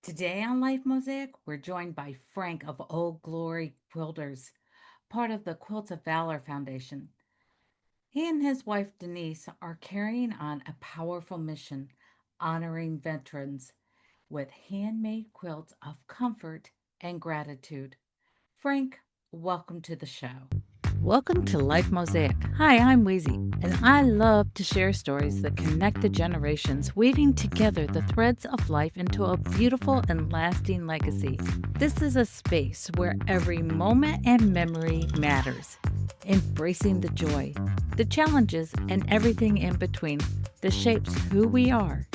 Today on Life Mosaic, we're joined by Frank of Old Glory Quilters, part of the Quilts of Valor Foundation. He and his wife Denise are carrying on a powerful mission honoring veterans with handmade quilts of comfort and gratitude. Frank, welcome to the show. Welcome to Life Mosaic. Hi, I'm Wheezy, and I love to share stories that connect the generations, weaving together the threads of life into a beautiful and lasting legacy. This is a space where every moment and memory matters, embracing the joy, the challenges, and everything in between that shapes who we are.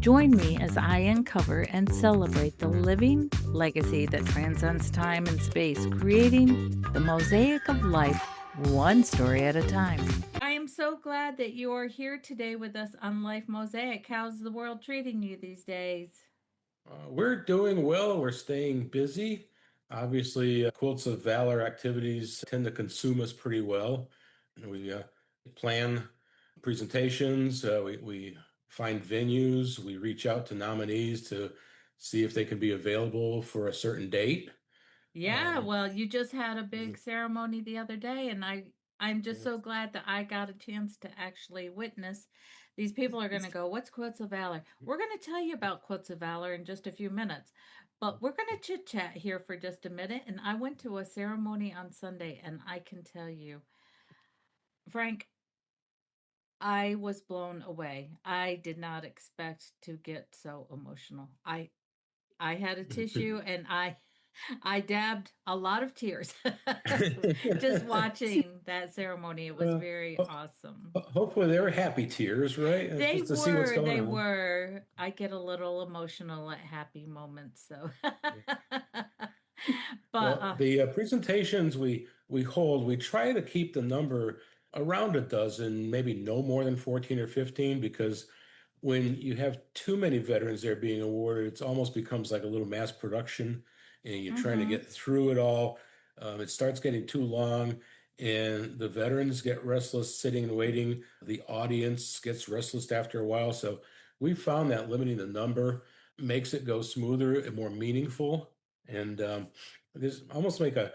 Join me as I uncover and celebrate the living legacy that transcends time and space, creating the mosaic of life one story at a time. I am so glad that you are here today with us on Life Mosaic. How's the world treating you these days? We're doing well. We're staying busy. Obviously, Quilts of Valor activities tend to consume us pretty well. We plan presentations, we find venues, we reach out to nominees to see if they can be available for a certain date. Yeah, Um, well, you just had a big ceremony the other day, and I'm just so glad that I got a chance to actually witness. These people are going to go, "What's Quotes of Valor?" We're going to tell you about Quotes of Valor in just a few minutes, but we're going to chit chat here for just a minute. And I went to a ceremony on Sunday, and I can tell you, Frank, I was blown away. I did not expect to get so emotional. I had a tissue and I dabbed a lot of tears just watching that ceremony. It was uh, very ho- awesome. Hopefully, they were happy tears, right? They Just to see what's were, going they on. were. I get a little emotional at happy moments, so. but Well, the presentations we hold, we try to keep the number around a dozen, maybe no more than 14 or 15, because when you have too many veterans there being awarded, it almost becomes like a little mass production, and you're trying to mm-hmm. get through it all. It starts getting too long, and the veterans get restless sitting and waiting. The audience gets restless after a while. So we found that limiting the number makes it go smoother and more meaningful. And there's almost like a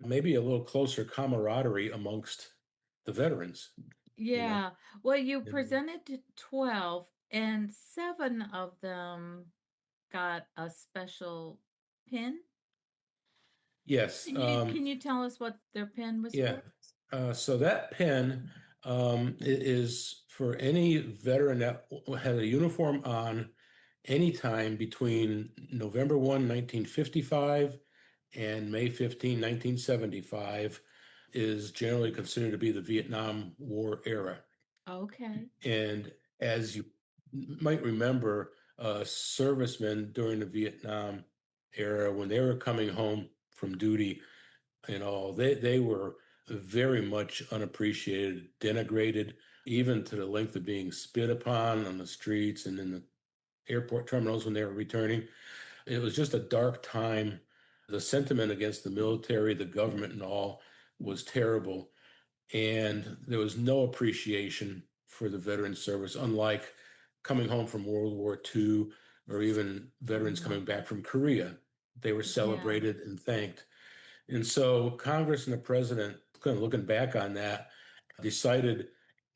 maybe a little closer camaraderie amongst the veterans, you know. Yeah. Well, you And, presented to 12, and seven of them got a special pin. yes, Can you tell us what their pin was yeah. for? So that pin is for any veteran that had a uniform on anytime between November 1, 1955 and May 15, 1975 is generally considered to be the Vietnam War era. Okay. And as you might remember, servicemen during the Vietnam era, when they were coming home from duty and all, they were very much unappreciated, denigrated, even to the length of being spit upon on the streets and in the airport terminals when they were returning. It was just a dark time. The sentiment against the military, the government, and all was terrible. And there was no appreciation for the veteran service, unlike coming home from World War II or even veterans Mm-hmm. coming back from Korea. They were Yeah. celebrated and thanked. And so Congress and the president, kind of looking back on that, decided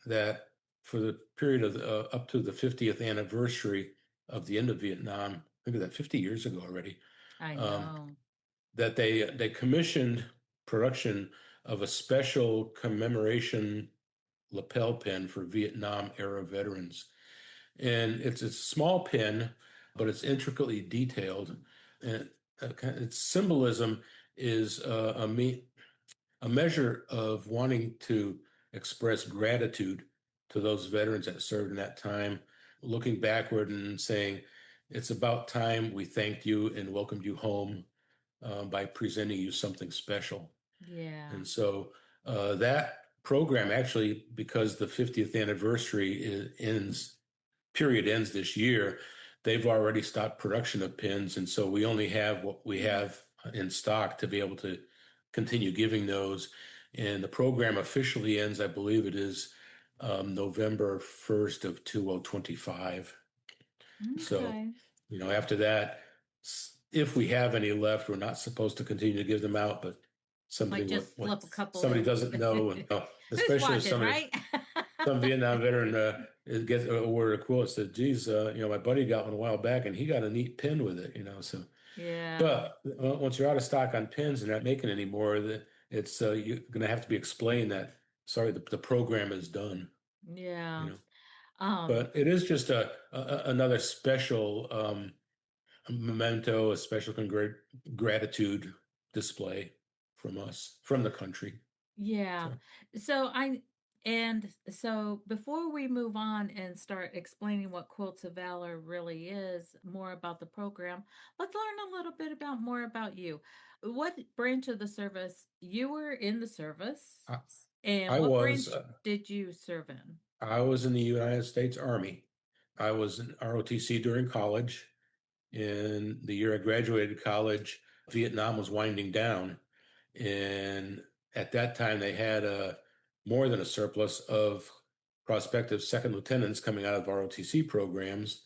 that for the period of up to the 50th anniversary of the end of Vietnam, maybe that 50 years ago already, I um, know. that they commissioned production of a special commemoration lapel pin for Vietnam era veterans. And it's a small pin, but it's intricately detailed. And its symbolism is a measure of wanting to express gratitude to those veterans that served in that time, looking backward and saying, it's about time we thanked you and welcomed you home by presenting you something special. Yeah. And so that program actually, because the 50th anniversary ends this year, they've already stopped production of pins. And so we only have what we have in stock to be able to continue giving those. And the program officially ends, I believe it is November 1st of 2025. So, Okay. after that, if we have any left, we're not supposed to continue to give them out, but Might somebody just what slip a couple somebody in. doesn't know, and Who's especially if watching, somebody right? some Vietnam veteran gets awarded a quilt, said, "Geez, my buddy got one a while back, and he got a neat pin with it, so." Yeah. But once you're out of stock on pins and not making any more, it's you're going to have to be explained that sorry, the program is done, you Yeah. know. Um, But it is just another special memento, a special gratitude display from us, from the country. yeah. So So I and so before we move on and start explaining what Quilts of Valor really is, more about the program, let's learn a little bit about more about you. What branch of the service you were in the service, I, and I what was branch did you serve in? I was in the United States Army. I was in ROTC during college. In the year I graduated college, Vietnam was winding down. And at that time, they had more than a surplus of prospective second lieutenants coming out of ROTC programs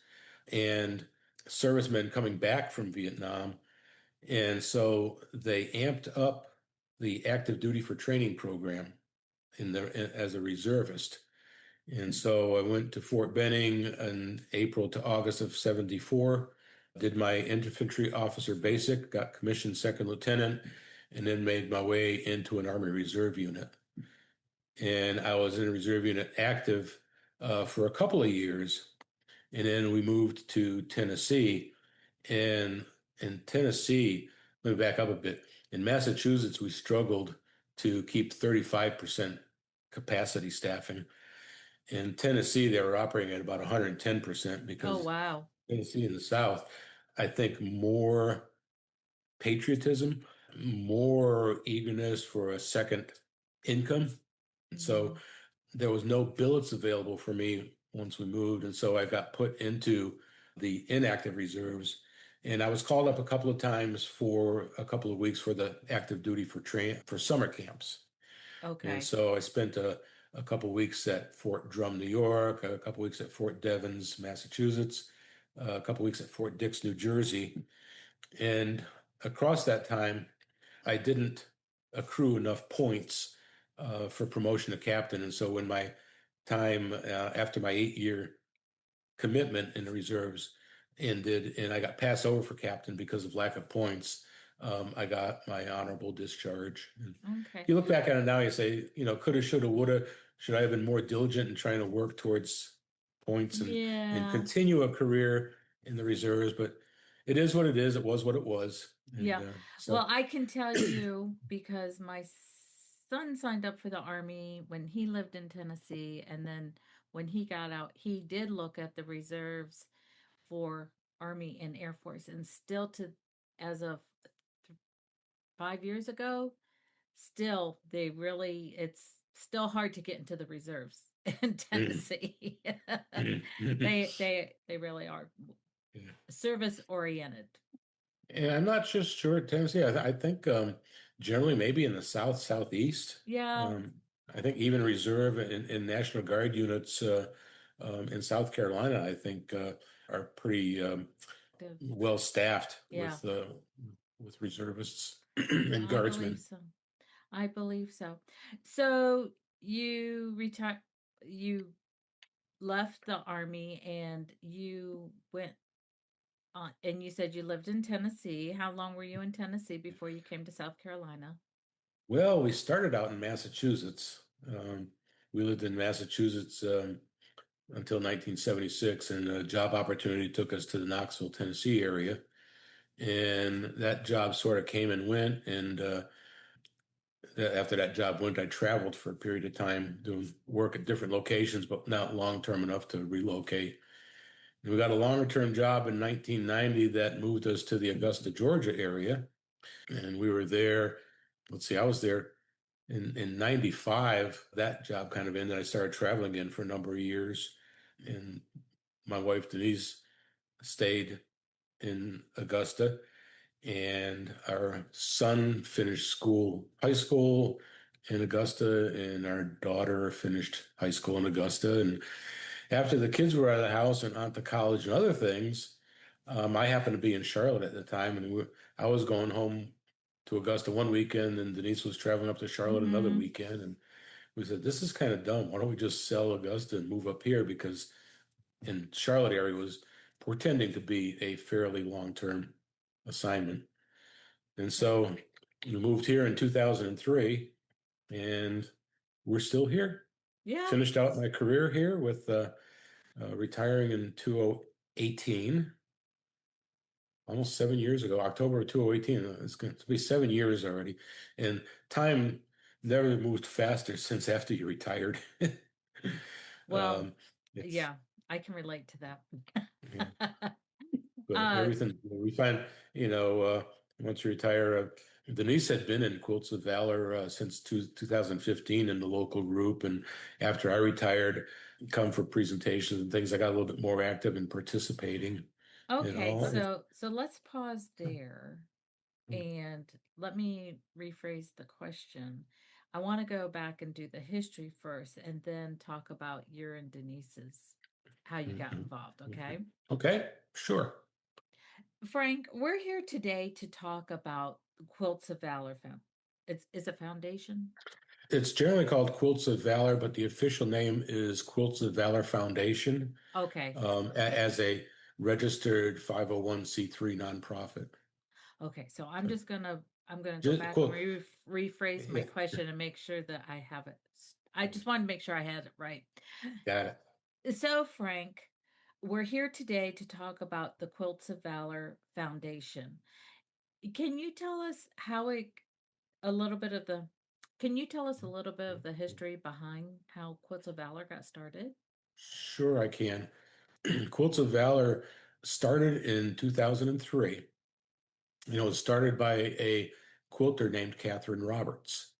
and servicemen coming back from Vietnam. And so they amped up the active duty for training program as a reservist. And so I went to Fort Benning in April to August of 74, did my infantry officer basic, got commissioned second lieutenant, and then made my way into an Army Reserve unit. And I was in a reserve unit active for a couple of years. And then we moved to Tennessee. And in Tennessee, let me back up a bit. In Massachusetts, we struggled to keep 35% capacity staffing. In Tennessee, they were operating at about 110% Oh, because wow. Tennessee in the South, I think more patriotism, more eagerness for a second income. So Hmm. there was no billets available for me once we moved. And so I got put into the inactive reserves. And I was called up a couple of times for a couple of weeks for the active duty for summer camps. And Okay. so I spent a couple of weeks at Fort Drum, New York, a couple of weeks at Fort Devens, Massachusetts, a couple of weeks at Fort Dix, New Jersey. And across that time, I didn't accrue enough points for promotion to captain. And so when my time after my 8 year commitment in the reserves ended and I got passed over for captain because of lack of points, I got my honorable discharge. And Okay. you look back at it now, you say, coulda, shoulda, woulda. Should I have been more diligent in trying to work towards points and Yeah. continue a career in the reserves? But it is what it is. It was what it was. And Yeah. Well, so, I can tell you because my son signed up for the Army when he lived in Tennessee. And then when he got out, he did look at the reserves for Army and Air Force. And still, as of 5 years ago, still, it's still hard to get into the reserves in Tennessee. They really are yeah. service oriented. And I'm not just sure at Tennessee. I think generally maybe in the South, Southeast. Yeah. I think even reserve in National Guard units in South Carolina, I think are pretty well staffed Yeah. with reservists and I believe guardsmen. so. I believe so. So you retired, you left the army and you went on, and you said you lived in Tennessee. How long were you in Tennessee before you came to South Carolina? Well, we started out in Massachusetts. We lived in Massachusetts until 1976, and a job opportunity took us to the Knoxville, Tennessee area. And that job sort of came and went. And after that job went, I traveled for a period of time doing work at different locations, but not long term enough to relocate. And we got a longer term job in 1990 that moved us to the Augusta, Georgia area. And we were there. Let's see, I was there in 95. That job kind of ended. I started traveling again for a number of years. And my wife, Denise, stayed in Augusta. And our son finished high school in Augusta, and our daughter finished high school in Augusta. And after the kids were out of the house and on to college and other things, I happened to be in Charlotte at the time, and I was going home to Augusta one weekend, and Denise was traveling up to Charlotte another Mm-hmm. weekend, and we said, "This is kind of dumb. Why don't we just sell Augusta and move up here?" Because in Charlotte area was pretending to be a fairly long-term assignment, and so we moved here in 2003, and we're still here. Yeah. Finished out my career here with retiring in 2018, almost 7 years ago, October of 2018. It's going to be 7 years already. And time never moved faster since after you retired. Well, Um, it's, yeah, I can relate to that. yeah, but uh, everything we find, once you retire, Denise had been in Quilts of Valor since 2015 in the local group. And after I retired, come for presentations and things, I got a little bit more active in participating and okay, all. so let's pause there and let me rephrase the question. I want to go back and do the history first and then talk about your and Denise's how you got Mhm. involved, Mhm. okay? Okay, sure. Frank, we're here today to talk about Quilts of Valor Found. It's is a foundation? It's generally called Quilts of Valor, but the official name is Quilts of Valor Foundation, Okay. as a registered 501(c)(3) nonprofit. Okay, so So I'm gonna go just back and quote, rephrase my yeah, question and make sure that I have it. I just wanted to make sure I had it right. got it. So, Frank, we're here today to talk about the Quilts of Valor Foundation. Can you tell us how it a little bit of the can you tell us a little bit of the history behind how Quilts of Valor got started? Sure, I can. Quilts of Valor started in 2003. It was started by a quilter named Catherine Roberts.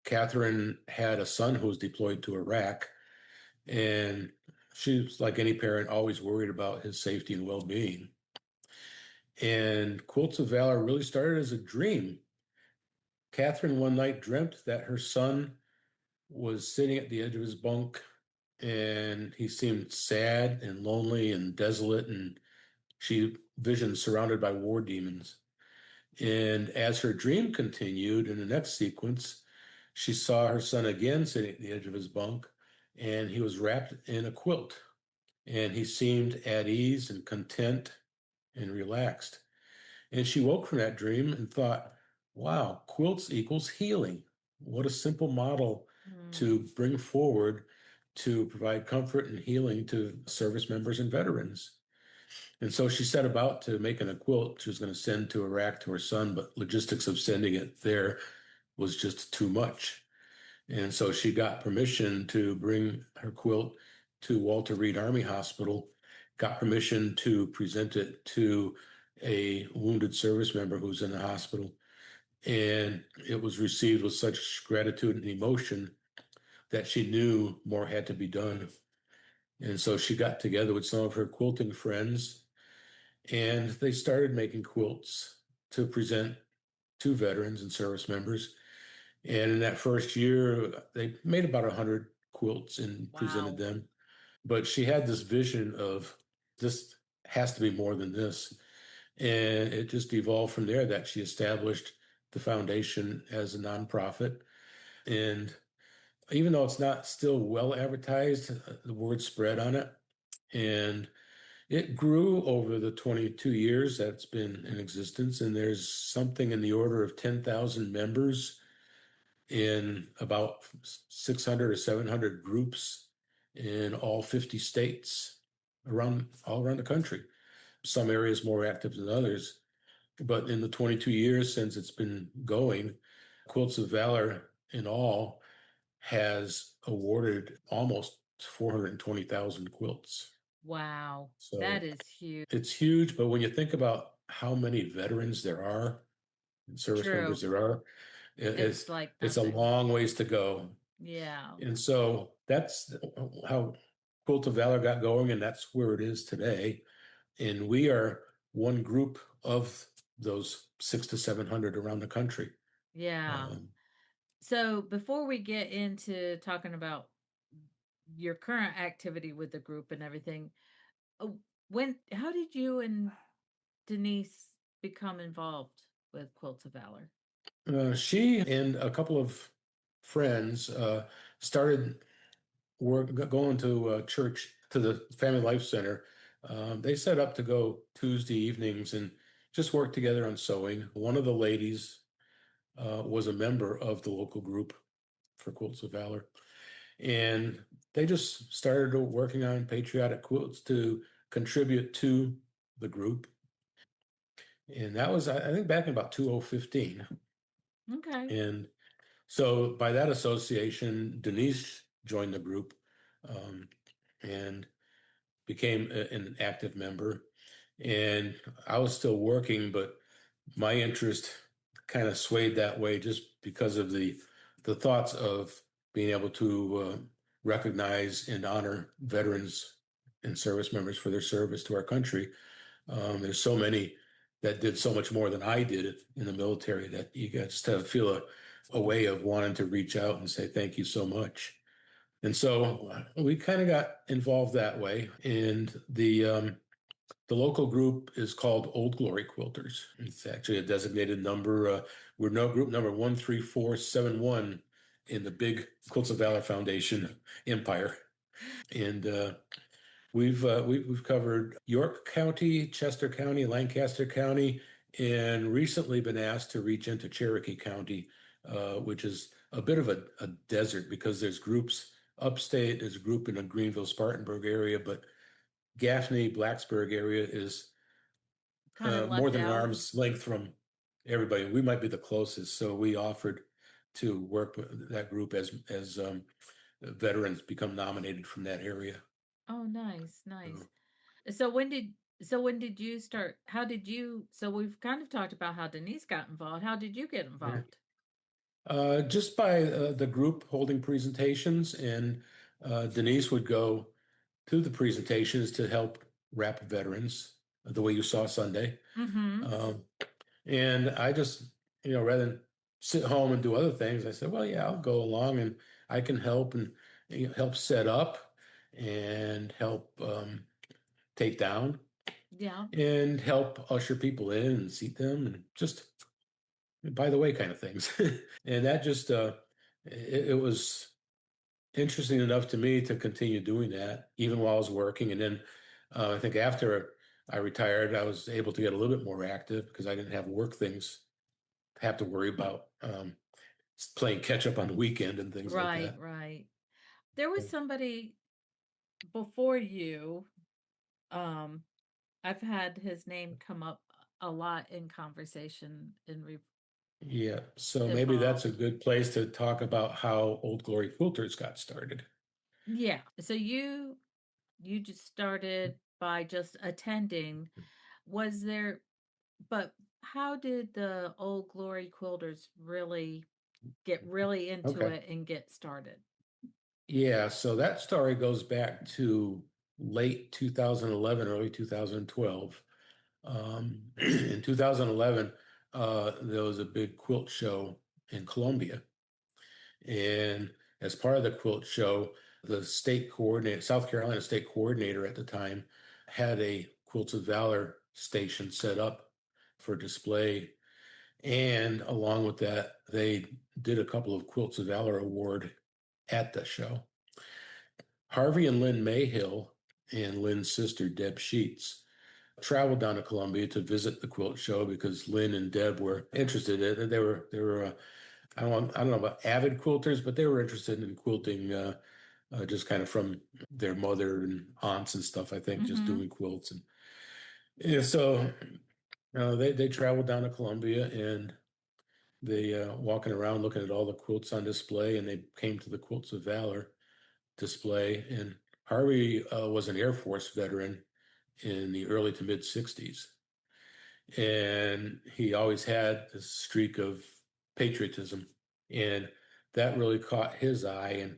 Catherine had a son who was deployed to Iraq, and she was, like any parent, always worried about his safety and well-being. And Quilts of Valor really started as a dream. Catherine one night dreamt that her son was sitting at the edge of his bunk, and he seemed sad and lonely and desolate, and she visioned surrounded by war demons. And as her dream continued in the next sequence, she saw her son again sitting at the edge of his bunk, and he was wrapped in a quilt, and he seemed at ease and content and relaxed. And she woke from that dream and thought, wow, quilts equals healing. What a simple model to Hmm. bring forward to provide comfort and healing to service members and veterans. And so she set about to making a quilt she was going to send to Iraq to her son, but logistics of sending it there was just too much. And so she got permission to bring her quilt to Walter Reed Army Hospital, got permission to present it to a wounded service member who's in the hospital. And it was received with such gratitude and emotion that she knew more had to be done. And so she got together with some of her quilting friends, and they started making quilts to present to veterans and service members. And in that first year, they made about 100 quilts and presented Wow. them. But she had this vision of this has to be more than this. And it just evolved from there that she established the foundation as a nonprofit. And even though it's not still well advertised, the word spread on it. And it grew over the 22 years that it's been in existence. And there's something in the order of 10,000 members in about 600 or 700 groups in all 50 states all around the country. Some areas more active than others. But in the 22 years since it's been going, Quilts of Valor in all has awarded almost 420,000 quilts. Wow. That So is huge. it's huge, but when you think about how many veterans there are and service True. members there are, It's it's like it's a nothing. long ways to go. Yeah. And so that's how Quilt of Valor got going, and that's where it is today. And we are one group of those 600 to 700 around the country. Yeah. Um, So before we get into talking about your current activity with the group and everything, How did you and Denise become involved with Quilts of Valor? She and a couple of friends started going to church to the Family Life Center. They set up to go Tuesday evenings and just work together on sewing. One of the ladies was a member of the local group for Quilts of Valor, and they just started working on patriotic quilts to contribute to the group. And that was, I think, back in about 2015. Okay. And so by that association, Denise joined the group um, and became an active member. And I was still working, but my interest kind of swayed that way just because of the thoughts of being able to recognize and honor veterans and service members for their service to our country. There's so many that did so much more than I did in the military that you just have to feel a way of wanting to reach out and say thank you so much. And so we kind of got involved that way. And the local group is called Old Glory Quilters. It's actually a designated number. We're no group number 13471 in the big Quilts of Valor Foundation empire. And we've covered York County, Chester County, Lancaster County, and recently been asked to reach into Cherokee County, which is a bit of a desert because there's groups upstate, there's a group in the Greenville, Spartanburg area, but Gaffney, Blacksburg area is Kind of more left than an out. arm's length from everybody. We might be the closest, so we offered to work with that group as veterans become nominated from that area. Oh, nice, nice. So, So when did when did you start? How did you? So we've kind of talked about how Denise got involved. How did you get yeah. involved? Just by the group holding presentations, and Denise would go to the presentations to help wrap veterans the way you saw Sunday. Mm-hmm. Um, and I just, rather than sit home and do other things, I said, well, yeah, I'll go along and I can help and help set up and help take down Yeah. and help usher people in and seat them and just by the way kind of things. And that just it was interesting enough to me to continue doing that even while I was working. And then I think after I retired, I was able to get a little bit more active because I didn't have work things to have to worry about playing catch up on the weekend and things like Right, that. right. There was somebody before you. Um, I've had his name come up a lot in conversation and Yeah, so maybe that's a evolved. good place to talk about how Old Glory Quilters got started. Yeah. So you just started by just attending. Was there but how did the Old Glory Quilters really get really into Okay. it and get started? Yeah, so that story goes back to late 2011, early 2012. In 2011, there was a big quilt show in Columbia. And as part of the quilt show, the state coordinator, South Carolina state coordinator at the time, had a Quilts of Valor station set up for display. And along with that, they did a couple of Quilts of Valor award at the show. Harvey and Lynn Mayhill and Lynn's sister, Deb Sheets, traveled down to Columbia to visit the quilt show because Lynn and Deb were interested in it. They were I don't know about avid quilters, but they were interested in quilting just kind of from their mother and aunts and stuff. I think just Mhm. doing quilts and yeah, so they traveled down to Columbia and they walking around looking at all the quilts on display, and they came to the Quilts of Valor display. And Harvey was an Air Force veteran in the early to mid 60s. And he always had this streak of patriotism. And that really caught his eye.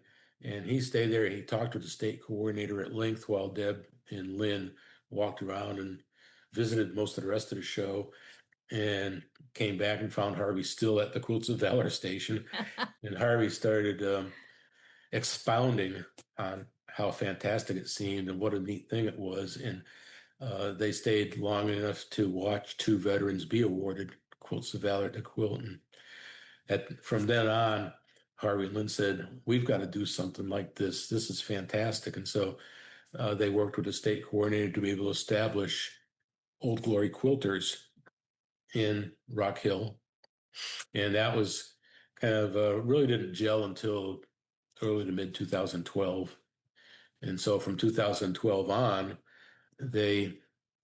And he stayed there and he talked with the state coordinator at length while Deb and Lynn walked around and visited most of the rest of the show and came back and found Harvey still at the Quilts of Valor station. And Harvey started expounding on how fantastic it seemed and what a neat thing it was. And They stayed long enough to watch two veterans be awarded Quilts of Valor to quilt. And from then on, Harvey and Lynn said, "We've got to do something like this. This is fantastic." And so they worked with the state coordinator to be able to establish Old Glory Quilters in Rock Hill. And that was kind of really didn't gel until early to mid 2012. And so from 2012 on, they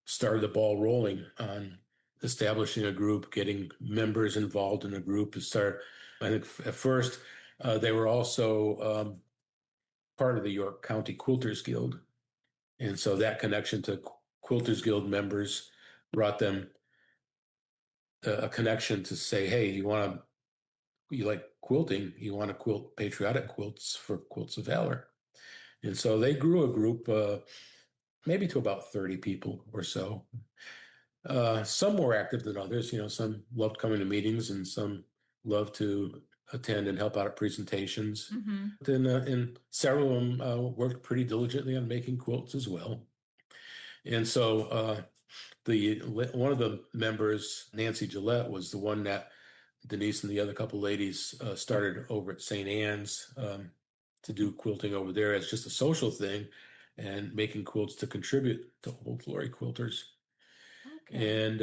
started the ball rolling on establishing a group, getting members involved in a group to start. I think at first they were also part of the York County Quilters Guild. And so that connection to Quilters Guild members brought them a connection to say, hey, you like quilting, you want to quilt patriotic quilts for Quilts of Valor. And so they grew a group, maybe to about 30 people or so. Some more active than others. Some loved coming to meetings and some loved to attend and help out at presentations. Mm-hmm. Then, and several of them worked pretty diligently on making quilts as well. And so the one of the members, Nancy Gillette, was the one that Denise and the other couple ladies started over at St. Anne's to do quilting over there as just a social thing and making quilts to contribute to Old Glory Quilters. Okay. And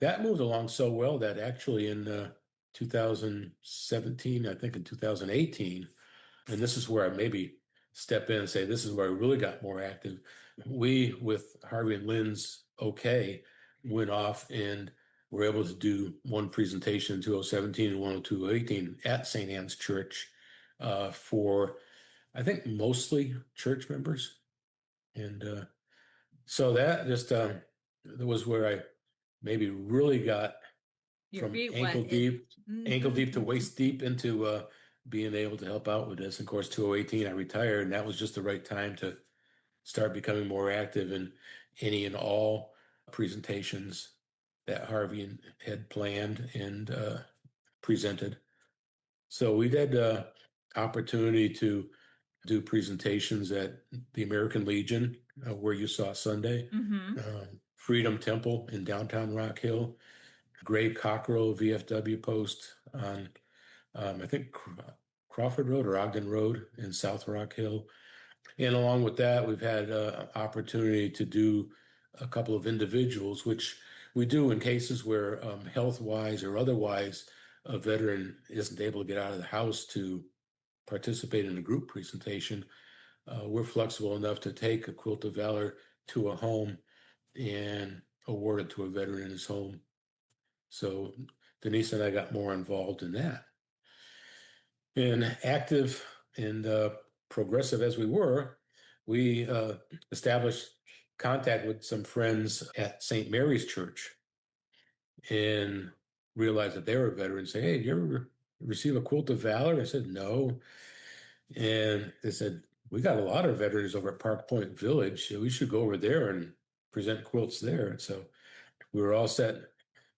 that moved along so well that actually in 2017, I think in 2018, and this is where I maybe step in and say this is where I really got more active. We, with Harvey and Lynn's okay, went off and were able to do one presentation in 2017 and one in 2018 at St. Anne's Church for, I think, mostly church members. And so that just that was where I maybe really got Your from feet wet in. ankle Mm-hmm. deep to waist deep into being able to help out with this. Of course, 2018, I retired, and that was just the right time to start becoming more active in any and all presentations that Harvey had planned and presented. So we had opportunity to do presentations at the American Legion, where you saw Sunday, Mm-hmm. Freedom Temple in downtown Rock Hill, Gray Cockerel VFW post on, I think, Crawford Road or Ogden Road in South Rock Hill. And along with that, we've had opportunity to do a couple of individuals, which we do in cases where health-wise or otherwise, a veteran isn't able to get out of the house to participate in a group presentation. We're flexible enough to take a Quilt of Valor to a home and award it to a veteran in his home. So Denise and I got more involved in that. And active and progressive as we were, we established contact with some friends at St. Mary's Church and realized that they were veterans. Say, hey, did you ever receive a Quilt of Valor? I said, no. And they said, we got a lot of veterans over at Park Point Village. We should go over there and present quilts there. And so we were all set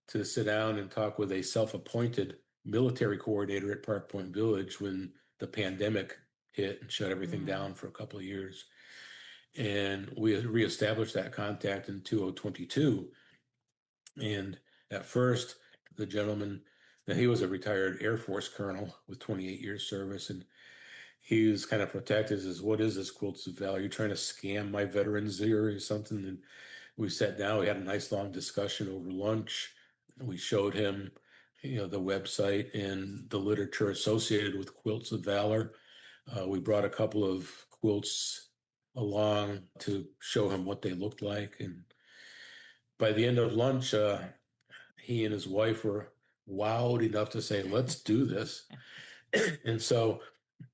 to sit down and talk with a self-appointed military coordinator at Park Point Village when the pandemic hit and shut everything Mm. down for a couple of years. And we reestablished that contact in 2022. And at first, the gentleman, that he was a retired Air Force colonel with 28 years service, and he was kind of protected. Says, what is this Quilts of Valor? Are you trying to scam my veterans here or something? And we sat down, we had a nice long discussion over lunch. We showed him, the website and the literature associated with Quilts of Valor. We brought a couple of quilts along to show him what they looked like. And by the end of lunch, he and his wife were wowed enough to say, let's do this. And so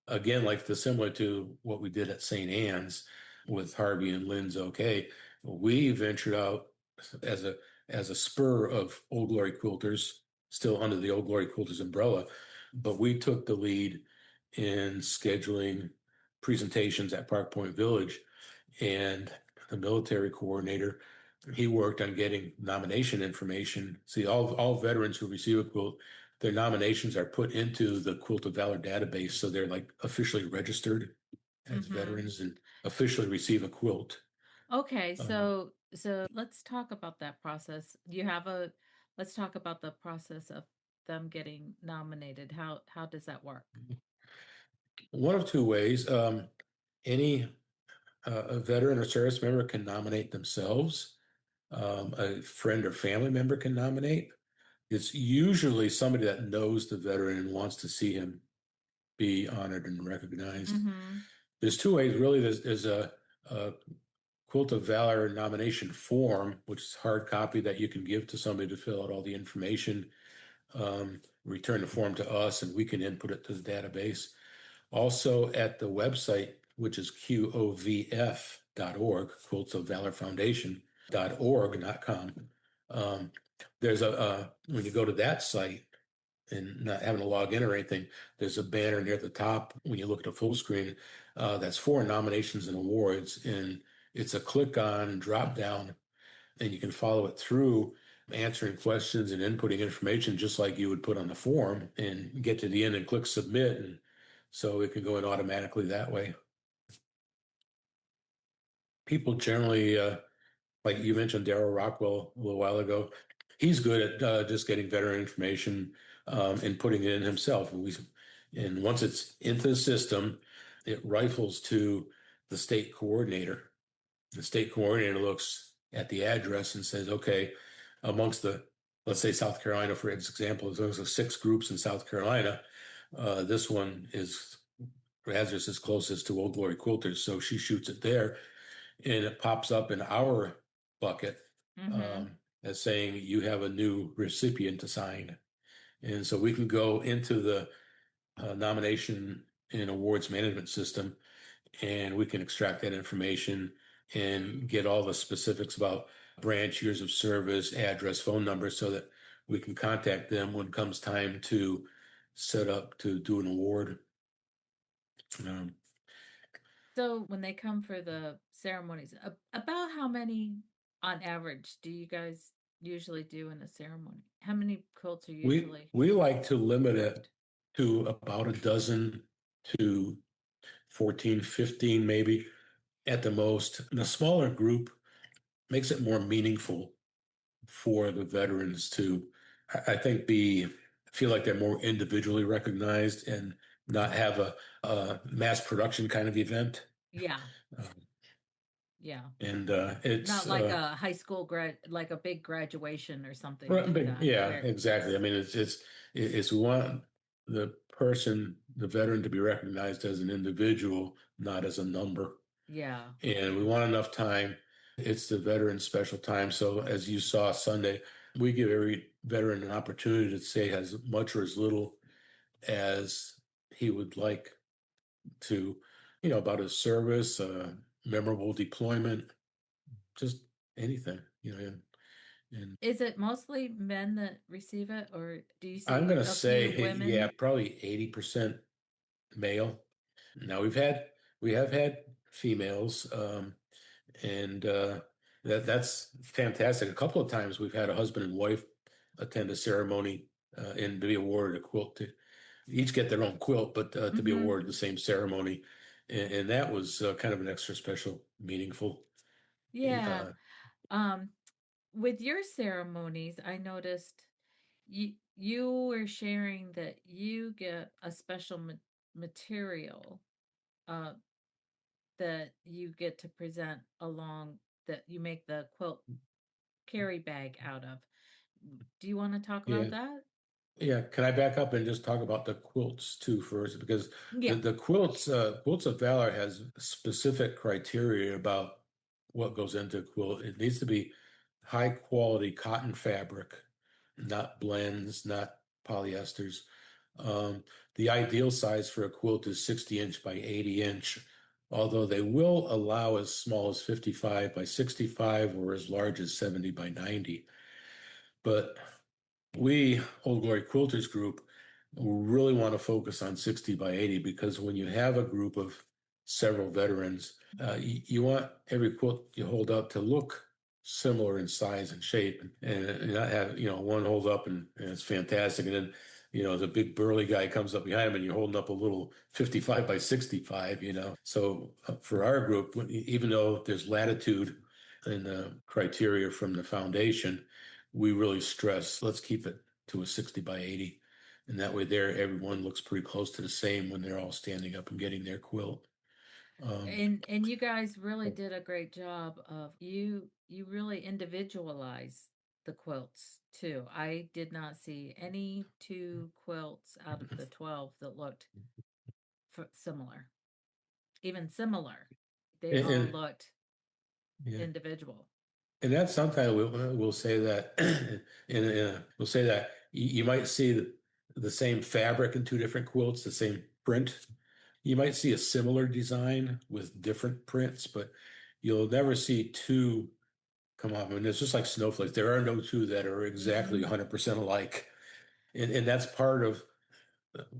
again, like similar to what we did at St. Anne's with Harvey and Lynn's okay, we ventured out as a spur of Old Glory Quilters, still under the Old Glory Quilters umbrella, but we took the lead in scheduling presentations at Park Point Village, and the military coordinator, he worked on getting nomination information. See, all veterans who receive a quilt, their nominations are put into the Quilt of Valor database, so they're like officially registered as Mm-hmm. veterans and officially receive a quilt. Okay, Um, so let's talk about that process. You have a let's talk about the process of them getting nominated. How does that work? One of two ways. Any a veteran or service member can nominate themselves. A friend or family member can nominate. It's usually somebody that knows the veteran and wants to see him be honored and recognized. Mm-hmm. There's two ways, really. There's a Quilt of Valor nomination form, which is hard copy that you can give to somebody to fill out all the information, return the form to us, and we can input it to the database. Also at the website, which is qovf.org, Quilts of Valor Foundation.org, not com. There's when you go to that site and not having to log in or anything, there's a banner near the top when you look at the full screen that's for nominations and awards. And it's a click on drop down, and you can follow it through answering questions and inputting information just like you would put on the form and get to the end and click submit. And so it can go in automatically that way. People generally, like you mentioned, Darrell Rockwell a little while ago, he's good at just getting veteran information and putting it in himself. And once it's into the system, it rifles to the state coordinator. The state coordinator looks at the address and says, okay, amongst let's say South Carolina, for example, there's six groups in South Carolina. This one is Razor's is closest to Old Glory Quilters, so she shoots it there, and it pops up in our bucket Mm-hmm. as saying you have a new recipient assigned, and so we can go into the nomination and awards management system, and we can extract that information and get all the specifics about branch, years of service, address, phone number, so that we can contact them when it comes time to set up to do an award. Um, So when they come for the ceremonies, about how many on average do you guys usually do in a ceremony? How many quilts are we usually we like to limit it approved? to about a dozen to 14, 15 maybe at the most. And a smaller group makes it more meaningful for the veterans to, I think, feel like they're more individually recognized and not have a mass production kind of event. Yeah, Uh, yeah. and Not it's like a high school like a big graduation or something like big, that, yeah, where exactly. I mean, it's we want the person, the veteran, to be recognized as an individual, not as a number. yeah, And we yeah. want enough time. It's the veteran special time. So as you saw Sunday, we give every veteran an opportunity to say as much or as little as he would like to, about his service, memorable deployment, just anything, and Is it mostly men that receive it, or do you I'm see gonna a few say, yeah, women? probably 80% male. Now we have had females, and that's fantastic. A couple of times we've had a husband and wife attend a ceremony and be awarded a quilt to each get their own quilt, but to be Mm-hmm. awarded the same ceremony, and that was kind of an extra special, meaningful. Yeah. Uh, Um, with your ceremonies, I noticed you were sharing that you get a special material uh that you get to present along that you make the quilt carry bag out of. Do you want to talk about yeah, that? yeah. Can I back up and just talk about the quilts too first? Because Yeah. the Quilts of Valor has specific criteria about what goes into a quilt. It needs to be high quality cotton fabric, not blends, not polyesters. Um, the ideal size for a quilt is 60-inch by 80-inch, although they will allow as small as 55 by 65 or as large as 70 by 90. But we, Old Glory Quilters Group, really want to focus on 60 by 80 because when you have a group of several veterans, you want every quilt you hold up to look similar in size and shape and not have, one hold up and it's fantastic. And then, the big burly guy comes up behind him and you're holding up a little 55 by 65. So for our group, even though there's latitude in the criteria from the foundation, we really stress let's keep it to a 60 by 80. And that way there, everyone looks pretty close to the same when they're all standing up and getting their quilt. Um, And you guys really did a great job of you really individualize the quilts too. I did not see any two quilts out of the 12 that looked similar. Even similar. They and, all and looked yeah. individual. And that's sometimes we'll say that, and we'll say that you might see the same fabric in two different quilts, the same print. You might see a similar design with different prints, but you'll never see two come off. I mean, it's just like snowflakes. There are no two that are exactly Mhm. 100% alike. And that's part of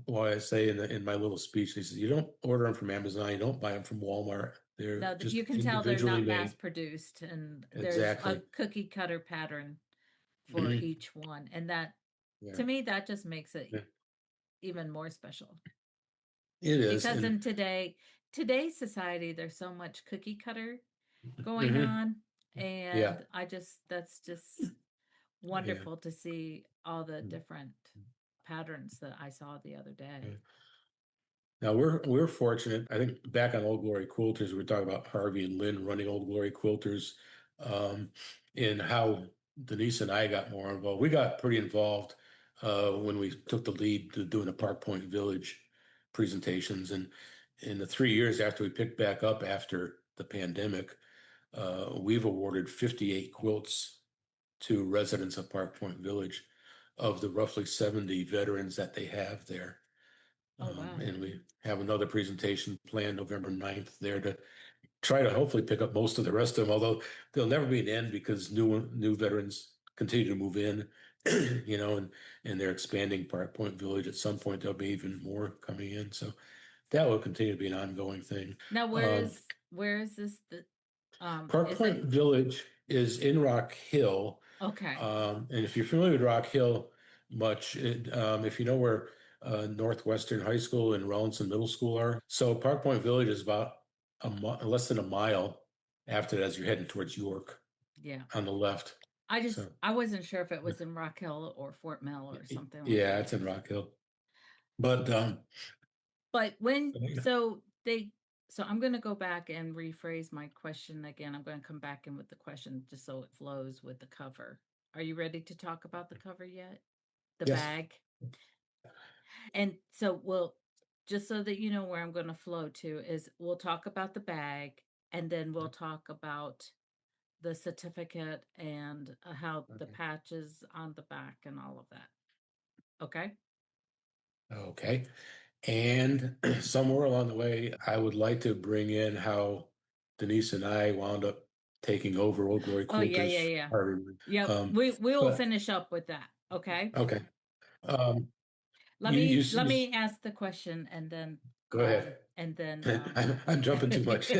why I say in my little speech, he says, you don't order them from Amazon, you don't buy them from Walmart. They're No, you just can tell they're individually not mass made. produced, and there's a Exactly. cookie cutter pattern for Mhm. each one. And that, Yeah. to me, that just makes it Yeah. even more special. It is. Because And in today's society, there's so much cookie cutter going mhm. on. Yeah. And that's just Yeah. wonderful to see all the different patterns that I saw the other Yeah. day. Now we're fortunate. I think back on Old Glory Quilters, we were talking about Harvey and Lynn running Old Glory Quilters, um, and how Denise and I got more involved. We got pretty involved when we took the lead to doing the Park Point Village presentations, and in the 3 years after we picked back up after the pandemic, we've awarded 58 quilts to residents of Park Point Village of the roughly 70 veterans that they have there. Oh, wow. And we have another presentation planned November 9th there to try to hopefully pick up most of the rest of them, although there'll never be an end because new veterans continue to move in, and they're expanding Park Point Village. At some point, there'll be even more coming in. So that will continue to be an ongoing thing. Now, Um, where is this? Park Is Point it Village is in Rock Hill. okay? And if you're familiar with Rock Hill if you know where Northwestern High School and Rollinson Middle School are, so Park Point Village is about less than a mile after that as you're heading towards York Yeah. on the left. So I wasn't sure if it was in Rock Hill or Fort Mill or something like yeah, that. it's in Rock Hill. But But so I'm going to go back and rephrase my question again. I'm going to come back in with the question just so it flows with the cover. Are you ready to talk about the cover yet? The yes, bag? And so we'll just so that you know where I'm going to flow to is we'll talk about the bag and then we'll talk about the certificate and how the okay. patches on the back and all of that. Okay? Okay. And somewhere along the way, I would like to bring in how Denise and I wound up taking over Old Glory Oh yeah, yeah, Quilters. yeah. Harvard. Yep. Um, We will but finish up with that. Okay? okay. Um, Let you, you, me let you me ask the question go ahead. and then I'm jumping too much.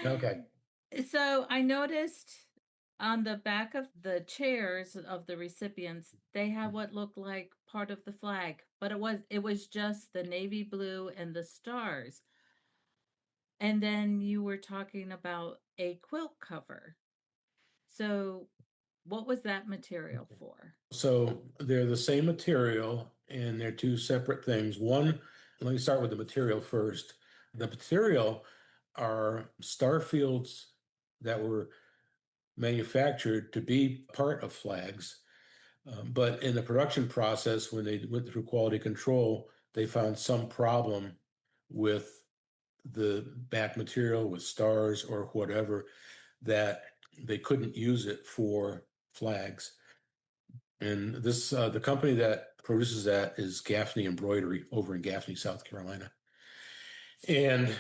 Okay. So I noticed on the back of the chairs of the recipients, they have what looked like part of the flag, but it was just the navy blue and the stars. And then you were talking about a quilt cover. So what was that material for? So they're the same material and they're two separate things. One, let me start with the material first. The material are Starfields that were manufactured to be part of flags. But in the production process, when they went through quality control, they found some problem with the back material, with stars or whatever, that they couldn't use it for flags. And the company that produces that is Gaffney Embroidery over in Gaffney, South Carolina. And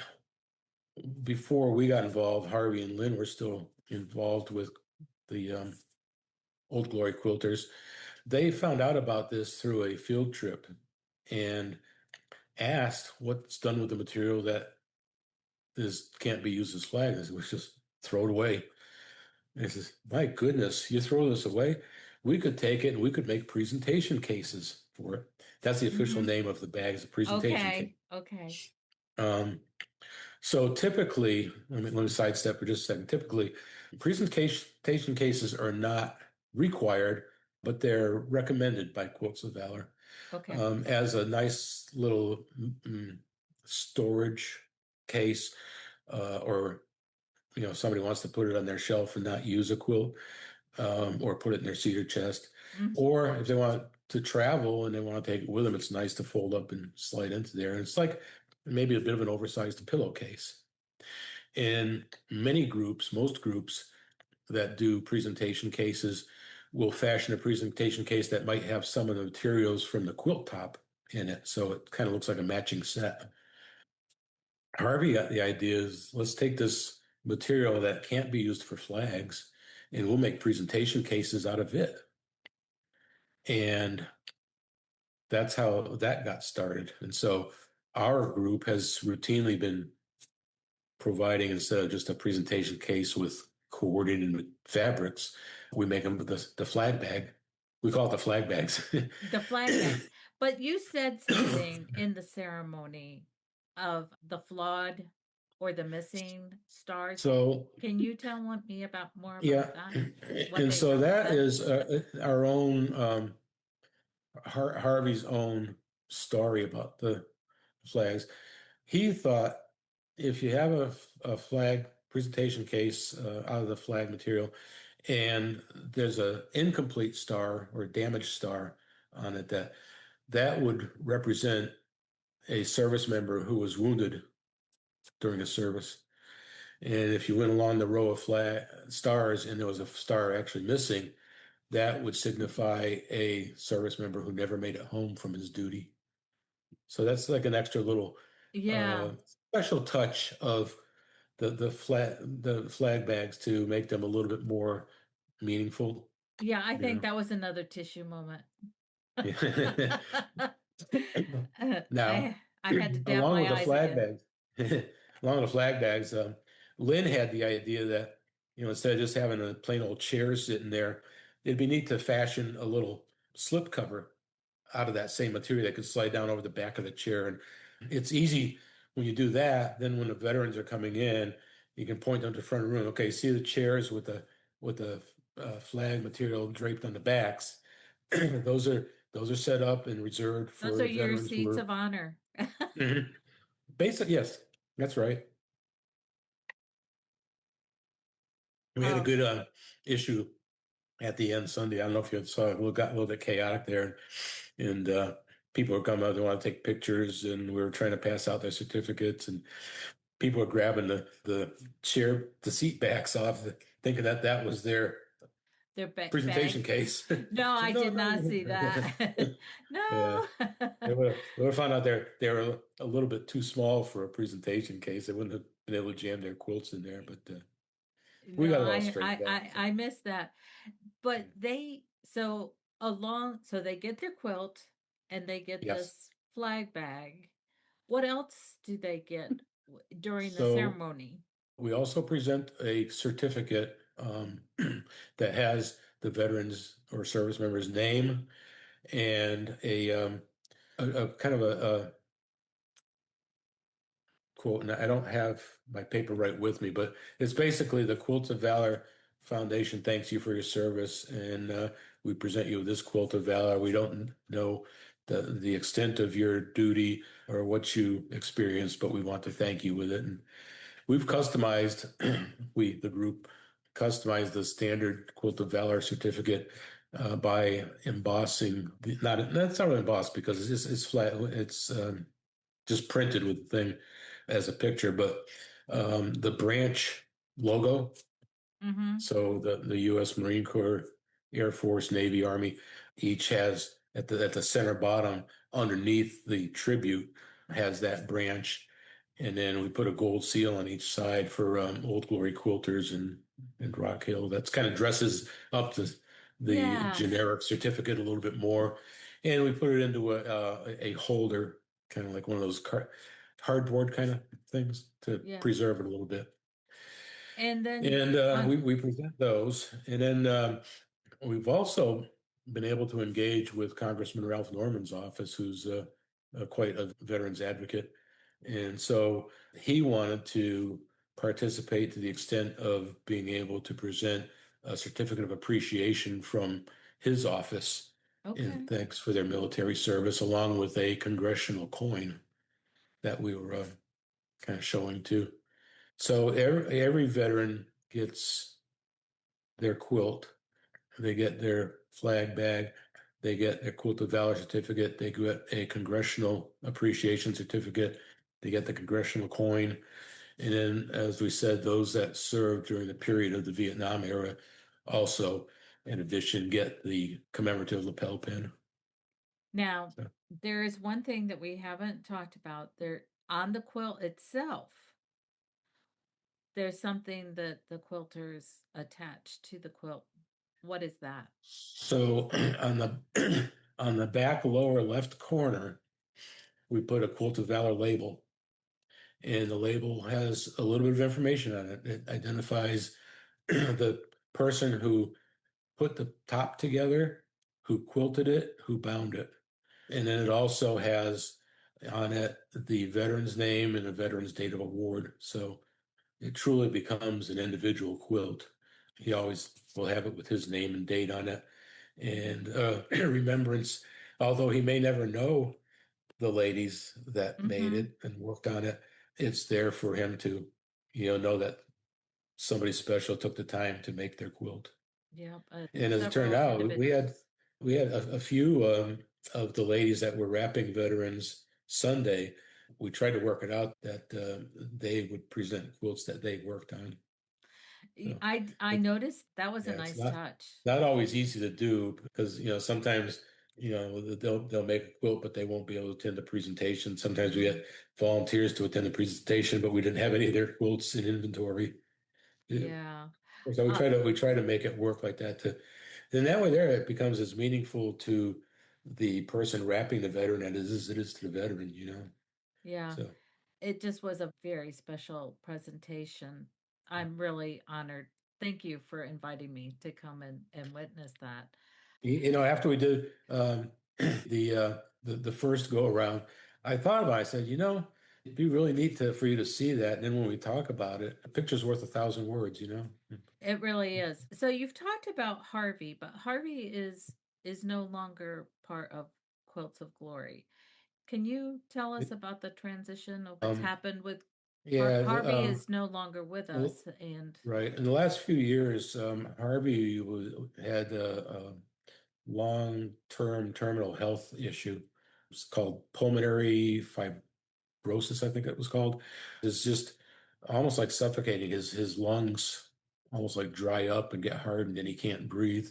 before we got involved, Harvey and Lynn were still involved with the Old Glory Quilters. They found out about this through a field trip and asked what's done with the material that is can't be used as flags. We just throw it away. And he says, "My goodness, you throw this away?" we could take it and we could make presentation cases for it. That's the official Mm-hmm. name of the bag, is a presentation case. Okay. Okay. Um, so typically, let me sidestep for just a second. Typically, presentation cases are not required, but they're recommended by Quilts of Valor Okay. as a nice little storage case, or somebody wants to put it on their shelf and not use a quilt, or put it in their cedar chest. Mm. Or if they want to travel and they want to take it with them, it's nice to fold up and slide into there. And it's like maybe a bit of an oversized pillowcase. In many groups, most groups that do presentation cases will fashion a presentation case that might have some of the materials from the quilt top in it. So it kind of looks like a matching set. Harvey got the idea is let's take this material that can't be used for flags and we'll make presentation cases out of it. And that's how that got started. And so our group has routinely been providing, instead of just a presentation case with coordinated fabrics, we make them the flag bag. We call it the flag bags. The flag bags. But you said something in the ceremony of the flawed or the missing stars. So, Can you tell me about more about yeah. that? What And they so that represent? is our own, Harvey's own story about the flags. He thought if you have a flag presentation case out of the flag material, and there's a incomplete star or damaged star on it, that would represent a service member who was wounded during a service. And if you went along the row of flag stars and there was a star actually missing, that would signify a service member who never made it home from his duty. So that's like an extra little Yeah. uh, special touch of the flag bags to make them a little bit more meaningful. Yeah, I You think know. that was another tissue moment. Now, I had to dab along my with the eyes flag again. bags, along with the flag bags, Lynn had the idea that, instead of just having a plain old chair sitting there, it'd be neat to fashion a little slip cover out of that same material that could slide down over the back of the chair. And it's easy when you do that. Then when the veterans are coming in, you can point them to the front of the room. Okay, see the chairs with the flag material draped on the backs. Those are set up and reserved Those for are the your veterans who seats were of honor. Mhm. Basic. Yes, that's right. We had a Oh, good issue at the end Sunday. I don't know if you saw it. Got a little bit chaotic there, and people were coming out. They want to take pictures, and we were trying to pass out their certificates, and people were grabbing the seat backs off, thinking that that was their they're presentation bags. case. No, I No, did not see no. that. Yeah, No. they would have found out they were a little bit too small for a presentation case. They wouldn't have been able to jam their quilts in there, but we No, got it all straightened out. So I missed that. But so they get their quilt and they get yes. this flag bag. What else do they get during the So ceremony? we also present a certificate that has the veterans or service member's name and a kind of a quote. And I don't have my paper right with me, but it's basically the Quilts of Valor Foundation thanks you for your service, and we present you with this Quilt of Valor. We don't know the extent of your duty or what you experienced, but we want to thank you with it. And we've customized, the group, customized the standard Quilt of Valor certificate by embossing. That's not really embossed because it's flat. It's just printed with the thing as a picture, but the branch logo. Mm-hmm. So the U.S. Marine Corps, Air Force, Navy, Army, each has at the center bottom underneath the tribute has that branch, and then we put a gold seal on each side for Old Glory Quilters and Rock Hill. That's kind of dresses up the Yes. generic certificate a little bit more, and we put it into a holder, kind of like one of those cardboard kind of things to Yeah. preserve it a little bit. And then And on we present those. And then We've also been able to engage with Congressman Ralph Norman's office, who's quite a veterans advocate. And so he wanted to participate to the extent of being able to present a certificate of appreciation from his office in Okay. thanks for their military service, along with a congressional coin that we were kind of showing too. So every veteran gets their quilt. They get their flag bag, they get their Quilt of Valor certificate, they get a congressional appreciation certificate, they get the congressional coin. And then, as we said, those that served during the period of the Vietnam era also, in addition, get the commemorative lapel pin. Now, So, there is one thing that we haven't talked about. There on the quilt itself, there's something that the quilters attach to the quilt. What is that? so on the on the back lower left corner, we put a Quilt of Valor label, and the label has a little bit of information on it. It identifies the person who put the top together, who quilted it, who bound it. And then it also has on it the veteran's name and the veteran's date of award. So it truly becomes an individual quilt. He always will have it with his name and date on it. And remembrance, although he may never know the ladies that made Mm-hmm. it and worked on it, it's there for him to, know that somebody special took the time to make their quilt. Yep. And as it turned Several out, we had individuals. we had a few of the ladies that were wrapping veterans Sunday. We tried to work it out that they would present quilts that they worked on. So I it, noticed that was a yeah, it's nice not touch. not always easy to do because sometimes they'll make a quilt, but they won't be able to attend the presentation. Sometimes we Mm-hmm. get volunteers to attend the presentation, but we didn't have any of their quilts in inventory. Yeah. Yeah. So we Uh, try to make it work like that to then that way there it becomes as meaningful to the person wrapping the veteran as it is to the veteran. yeah. So It just was a very special presentation. I'm really honored. Thank you for inviting me to come and witness that. after we did the first go around, I thought about it. I said, it'd be really neat for you to see that. And then when we talk about it, a picture's worth 1,000 words. It really is. So you've talked about Harvey, but Harvey is no longer part of Quilts of Glory. Can you tell us about the transition of what's Um, happened with yeah, Harvey is no longer with well, us and right. In the last few years, Harvey had a long-term terminal health issue. It's called pulmonary fibrosis, I think it was called. It's just almost like suffocating. His lungs almost like dry up and get hardened, and he can't breathe.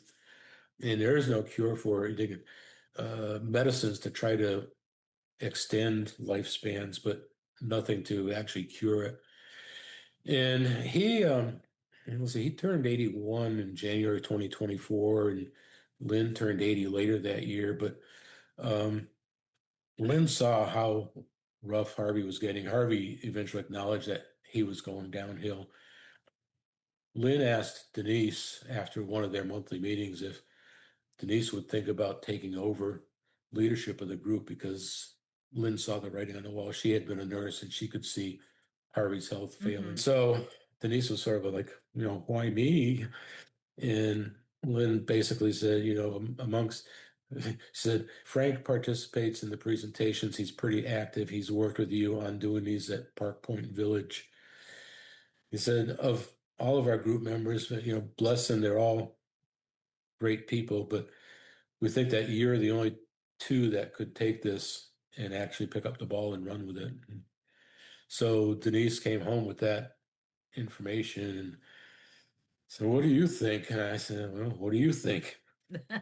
And there is no cure for it. They get medicines to try to extend lifespans, but nothing to actually cure it. And let's see, he turned 81 in January 2024, and Lynn turned 80 later that year. But um, Lynn saw how rough Harvey was getting. Harvey eventually acknowledged that he was going downhill. Lynn asked Denise after one of their monthly meetings if Denise would think about taking over leadership of the group because Lynn saw the writing on the wall. She had been a nurse and she could see Harvey's health failing. mhm. So Denise was sort of like, why me? And Lynn basically said, amongst, said, Frank participates in the presentations. He's pretty active. He's worked with you on doing these at Park Point Village. He said, of all of our group members, bless them, they're all great people, but we think that you're the only two that could take this and actually pick up the ball and run with it. And so Denise came home with that information and said, what do you think? And I said, well, what do you think?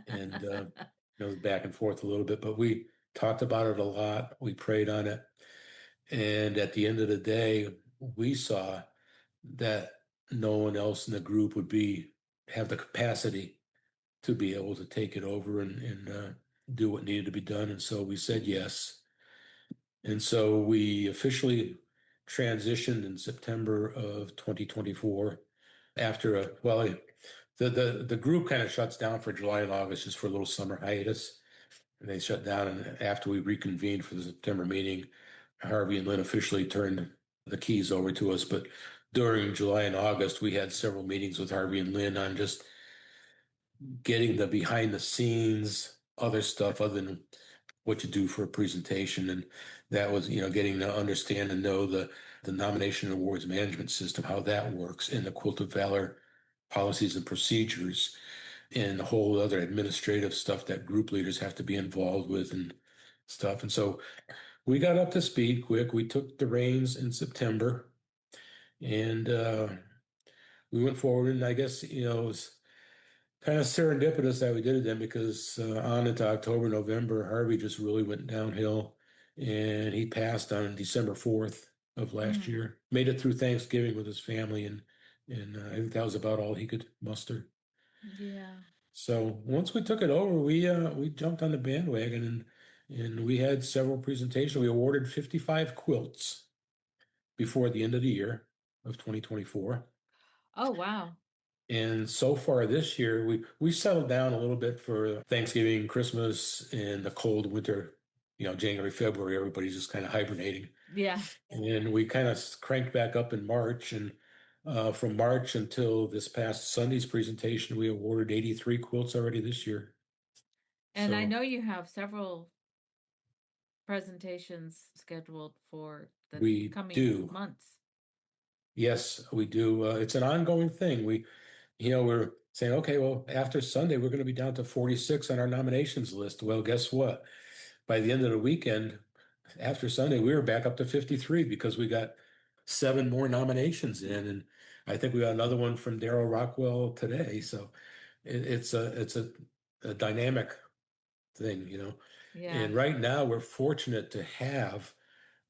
And it was back and forth a little bit, but we talked about it a lot. We prayed on it. And at the end of the day, we saw that no one else in the group would have the capacity to be able to take it over and do what needed to be done. And so we said yes. And so we officially transitioned in September of 2024 after The group kind of shuts down for July and August just for a little summer hiatus. And they shut down, and after we reconvened for the September meeting, Harvey and Lynn officially turned the keys over to us. But during July and August, we had several meetings with Harvey and Lynn on just getting the behind the scenes other stuff other than what you do for a presentation. And that was, getting to understand and know the nomination and awards management system, how that works, and the Quilt of Valor policies and procedures, and the whole other administrative stuff that group leaders have to be involved with and stuff. And so we got up to speed quick. We took the reins in September, and we went forward. And I guess, it was kind of serendipitous that we did it then, because on into October, November, Harvey just really went downhill, and he passed on December 4th of last Mm, year. Made it through Thanksgiving with his family, and I think that was about all he could muster. yeah. So once we took it over, we jumped on the bandwagon, and we had several presentations. We awarded 55 quilts before the end of the year of 2024. Oh, wow. And so far this year, we settled down a little bit for Thanksgiving, Christmas, and the cold winter, January, February, everybody's just kind of hibernating. Yeah. And we kind of cranked back up in March. And from March until this past Sunday's presentation, we awarded 83 quilts already this year. And I So know you have several presentations scheduled for the we coming do. months. Yes, we do. It's an ongoing thing. We're saying, okay, well, after Sunday, we're going to be down to 46 on our nominations list. Well, guess what? By the end of the weekend, after Sunday, we were back up to 53 because we got seven more nominations in. And I think we got another one from Daryl Rockwell today. So it's a dynamic thing. Yeah. And right now, we're fortunate to have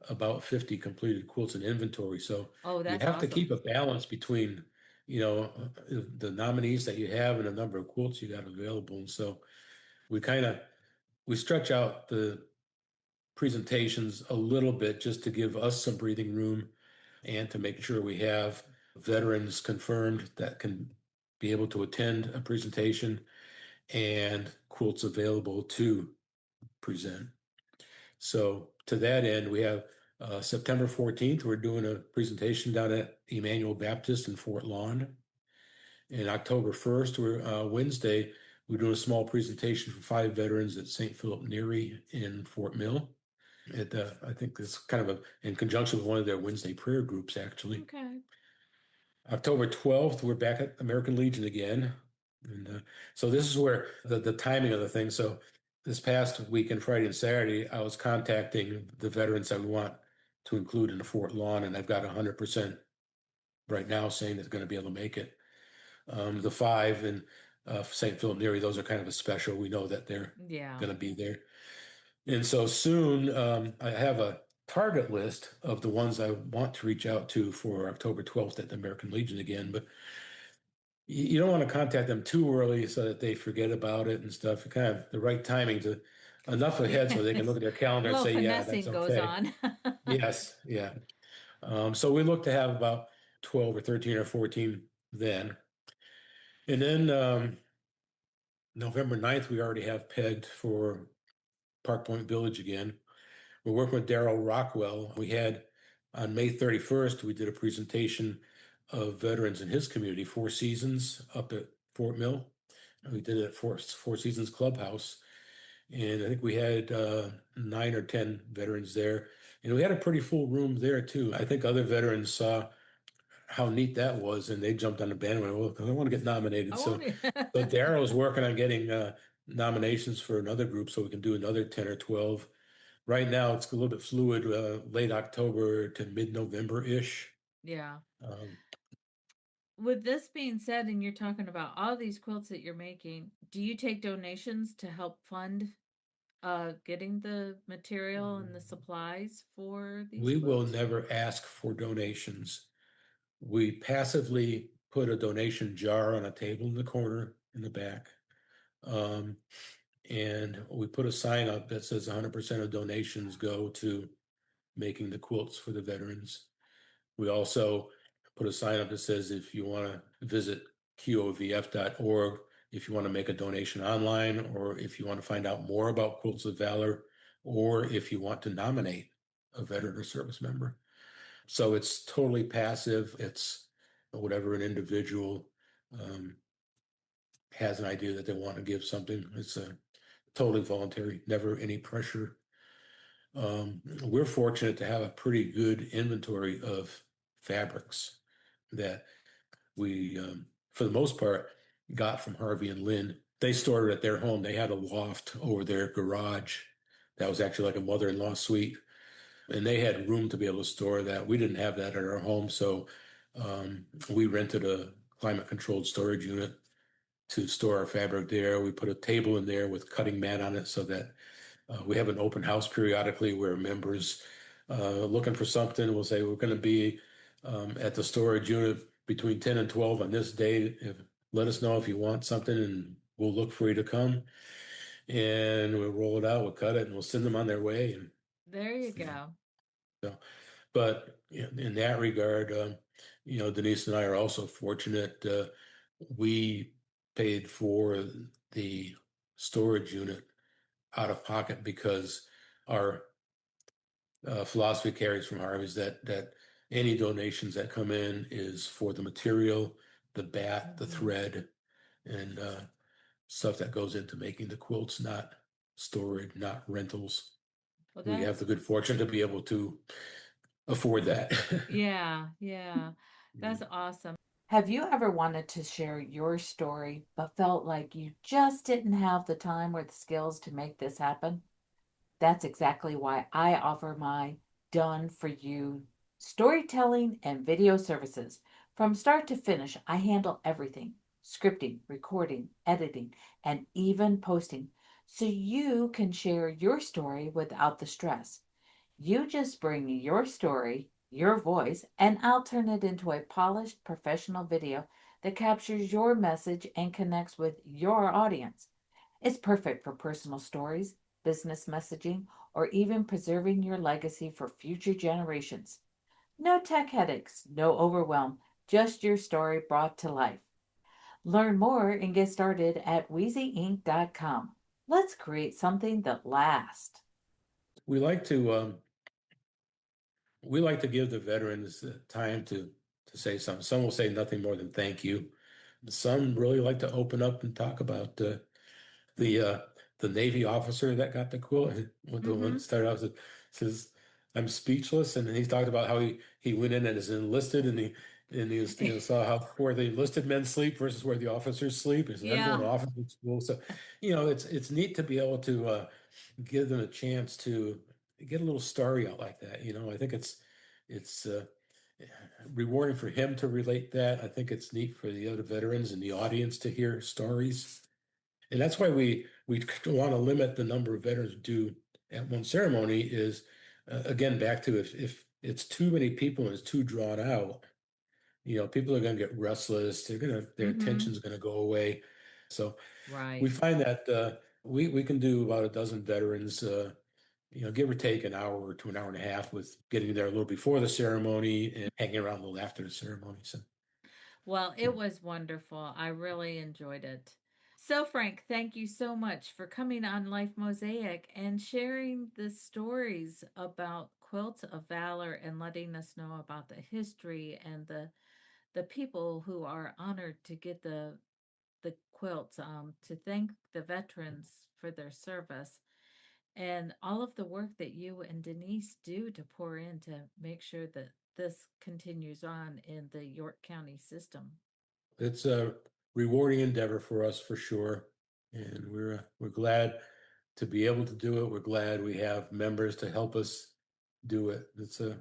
about 50 completed quilts in inventory. So Oh, you that's have to awesome. keep a balance between, the nominees that you have and the number of quilts you got available. And so we kind of we stretch out the presentations a little bit just to give us some breathing room and to make sure we have veterans confirmed that can be able to attend a presentation and quilts available to present. So to that end, we have September 14th, we're doing a presentation down at Emmanuel Baptist in Fort Lawn. And October 1st, Wednesday, we're doing a small presentation for five veterans at St. Philip Neri in Fort Mill. I think it's kind of in conjunction with one of their Wednesday prayer groups, actually. Okay. October 12th, we're back at American Legion again. And so this is where the timing of the thing. So this past weekend, Friday and Saturday, I was contacting the veterans I want to include in the Fort Lawn, and I've got 100% right now saying that's going to be able to make it. The five in St. Philip Neri, those are kind of a special. We know that they're Yeah. going to be there. And so soon, I have a target list of the ones I want to reach out to for October 12th at the American Legion again. But you don't want to contact them too early so that they forget about it and stuff. Kind of the right timing to enough ahead so they can look Yes. at their A calendar and little say, yeah, that's finessing goes okay. on. Yes, yeah. So we look to have about 12 or 13 or 14 then. And then November 9th, we already have pegged for Park Point Village again. We're working with Daryl Rockwell. We had on May 31st, we did a presentation of veterans in his community, Four Seasons up at Fort Mill. And we did it at Four Seasons Clubhouse. And I think we had 9 or 10 veterans there. And we had a pretty full room there too. I think other veterans saw how neat that was, and they jumped on the bandwagon. Well, I want to get nominated. I So, won't. so Daryl's working on getting nominations for another group so we can do another 10 or 12. Right now, it's a little bit fluid, late October to mid-November-ish. Yeah. Um, With this being said, and you're talking about all these quilts that you're making, do you take donations to help fund getting the material and the supplies for these we will quilts? never ask for donations. We passively put a donation jar on a table in the corner in the back. Um, and we put a sign up that says 100% of donations go to making the quilts for the veterans. We also put a sign up that says if you want to visit QOVF.org if you want to make a donation online, or if you want to find out more about Quilts of Valor, or if you want to nominate a veteran or service member. So it's totally passive. It's whatever an individual um, has an idea that they want to give something. It's a totally voluntary, never any pressure. We're fortunate to have a pretty good inventory of fabrics that we, for the most part, got from Harvey and Lynn. They stored it at their home. They had a loft over their garage that was actually like a mother-in-law suite, and they had room to be able to store that. We didn't have that at our home, so we rented a climate-controlled storage unit to store our fabric there. We put a table in there with cutting mat on it so that we have an open house periodically where members looking for something will say, we're going to be at the storage unit between 10 and 12 on this day. Let us know if you want something and we'll look for you to come. And we'll roll it out, we'll cut it, and we'll send them on their way. And There you you know, go. so, but in that regard, Denise and I are also fortunate. We paid for the storage unit out of pocket because our philosophy carries from Harvey's that any donations that come in is for the material, the bat, the Hmm. thread, and stuff that goes into making the quilts, not storage, not rentals. Well, We have that's the good fortune to be able to afford that. yeah, yeah. Mhm. That's awesome. Have you ever wanted to share your story but felt like you just didn't have the time or the skills to make this happen? That's exactly why I offer my done for you storytelling and video services. From start to finish, I handle everything: scripting, recording, editing, and even posting, so you can share your story without the stress. You just bring your story, your voice, and I'll turn it into a polished professional video that captures your message and connects with your audience. It's perfect for personal stories, business messaging, or even preserving your legacy for future generations. No tech headaches, no overwhelm, just your story brought to life. Learn more and get started at wheezyinc.com. Let's create something that lasts. We like to we like to give the veterans time to say something. Some will say nothing more than thank you. Some really like to open up and talk about the uh the Navy officer that got the quilt. The one that Mm-hmm. started out says, I'm speechless, and he talked about how he went in as enlisted, and he was, saw how where the enlisted men sleep versus where the officers sleep. He says, I'm going to Yeah, officer school. So it's neat to be able to give them a chance to get a little story out like that. I think it's rewarding for him to relate that. I think it's neat for the other veterans and the audience to hear stories. And that's why we want to limit the number of veterans do at one ceremony is again back to if it's too many people and it's too drawn out, people are going to get restless. Their mm-hmm. attention's going to go away. So we Right. find that we can do about a dozen veterans, give or take an hour to an hour and a half with getting there a little before the ceremony and hanging around a little after the ceremony. So, Well, yeah. it was wonderful. I really enjoyed it. So, Frank, thank you so much for coming on Life Mosaic and sharing the stories about Quilts of Valor and letting us know about the history and the people who are honored to get the quilts, to thank the veterans for their service and all of the work that you and Denise do to pour in to make sure that this continues on in the York County system. It's a rewarding endeavor for us for sure, and we're glad to be able to do it. We're glad we have members to help us do it. It's a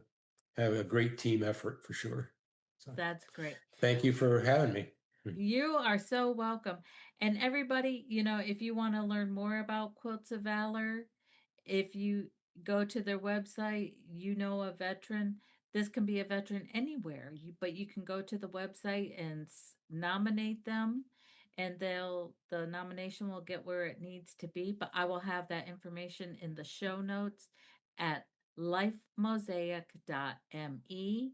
have a great team effort for sure. So That's great. thank you for having me. You are so welcome. And everybody, if you want to learn more about Quilts of Valor, if you go to their website, a veteran. This can be a veteran anywhere, but you can go to the website and nominate them, and the nomination will get where it needs to be. But I will have that information in the show notes at lifemosaic.me,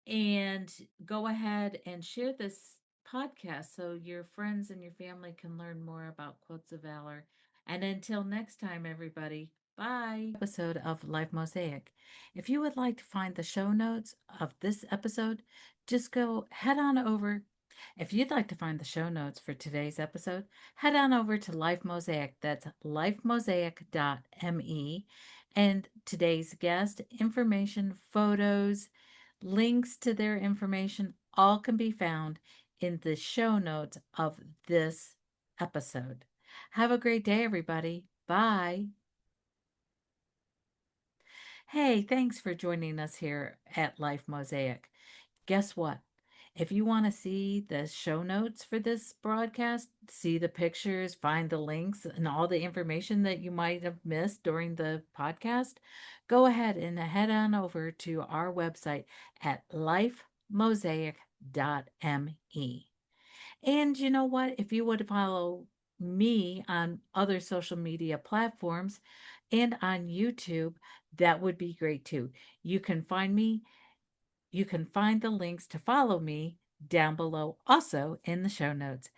and go ahead and share this podcast so your friends and your family can learn more about Quilts of Valor. And until next time, everybody, bye. Episode of Life Mosaic. If you would like to find the show notes of this episode, just go head on over. If you'd like to find the show notes for today's episode, head on over to Life Mosaic. That's lifemosaic.me. And today's guest information, photos, links to their information all can be found in the show notes of this episode. Have a great day, everybody. Bye. Hey, thanks for joining us here at Life Mosaic. Guess what? If you want to see the show notes for this broadcast, see the pictures, find the links, and all the information that you might have missed during the podcast, go ahead and head on over to our website at lifemosaic.me. And you know what? If you would follow me on other social media platforms and on YouTube, that would be great too. You can find me you can find the links to follow me down below, also in the show notes.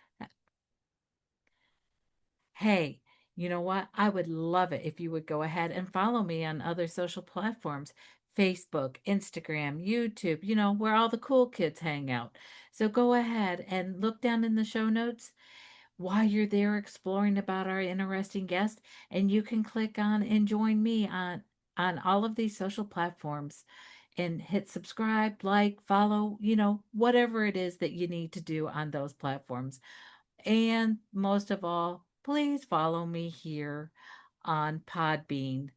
Hey, you know what? I would love it if you would go ahead and follow me on other social platforms: Facebook, Instagram, YouTube, where all the cool kids hang out. So go ahead and look down in the show notes while you're there exploring about our interesting guest, and you can click on and join me on all of these social platforms and hit subscribe, like, follow, whatever it is that you need to do on those platforms. And most of all, please follow me here on Podbean.